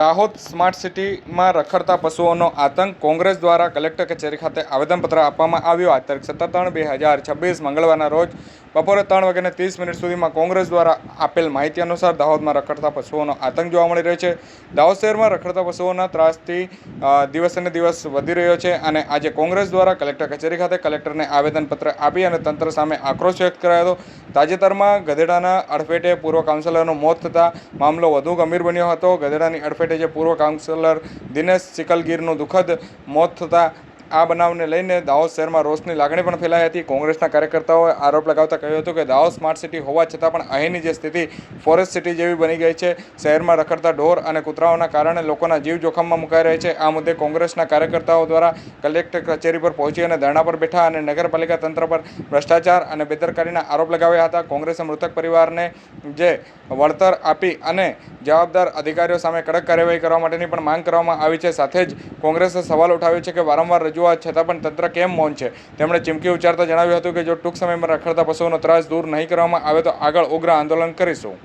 Dahod smart સિટીમાં રખડતા પશુઓનો આતંક. કોંગ્રેસ દ્વારા કલેક્ટર કચેરી ખાતે આવેદનપત્ર આપવામાં આવ્યું. આ તારીખ 17/3/2026 મંગળવારના રોજ બપોરે 3:30 સુધીમાં કોંગ્રેસ દ્વારા આપેલ માહિતી અનુસાર દાહોદમાં રખડતા પશુઓનો આતંક જોવા મળી રહ્યો છે. દાહોદ શહેરમાં રખડતા પશુઓના ત્રાસથી દિવસે ને દિવસ વધી રહ્યો છે અને આજે કોંગ્રેસ દ્વારા કલેક્ટર કચેરી ખાતે કલેક્ટરને આવેદનપત્ર આપી અને તંત્ર સામે આક્રોશ વ્યક્ત કરાયો હતો. તાજેતરમાં ગધેડાના અડફેટે પૂર્વ કાઉન્સિલરનું મોત થતાં મામલો વધુ ગંભીર બન્યો હતો. ગધેડાની અડફેટે જે પૂર્વ કાઉન્સિલર દિનેશ સિકલગીરનું દુઃખદ મોત થતાં આ બનાવને લઈને દાહોદ શહેરમાં રોષની લાગણી પણ ફેલાઈ હતી. કોંગ્રેસના કાર્યકર્તાઓએ આરોપ લગાવતા કહ્યું હતું કે દાહોદ સ્માર્ટ સિટી હોવા છતાં પણ અહીંની જે સ્થિતિ ફોરેસ્ટ સિટી જેવી બની ગઈ છે. શહેરમાં રખડતા ઢોર અને કૂતરાઓના કારણે લોકોના જીવ જોખમમાં મુકાઈ રહે છે. આ મુદ્દે કોંગ્રેસના કાર્યકર્તાઓ દ્વારા કલેક્ટર કચેરી પર પહોંચી અને ધરણા પર બેઠા અને નગરપાલિકા તંત્ર પર ભ્રષ્ટાચાર અને બેદરકારીના આરોપ લગાવ્યા હતા. કોંગ્રેસે મૃતક પરિવારને જે વળતર આપી અને જવાબદાર અધિકારીઓ સામે કડક કાર્યવાહી કરવા માટેની પણ માંગ કરવામાં આવી છે. સાથે જ કોંગ્રેસે સવાલ ઉઠાવ્યો છે કે વારંવાર રજૂઆત છતાં પણ તંત્ર કેમ મૌન છે. તેમણે ચીમકી ઉચ્ચારતા જણાવ્યું હતું કે જો ટૂંક સમયમાં રખડતા પશુઓનો ત્રાસ દૂર નહીં કરવામાં આવે તો આગળ ઉગ્ર આંદોલન કરીશું.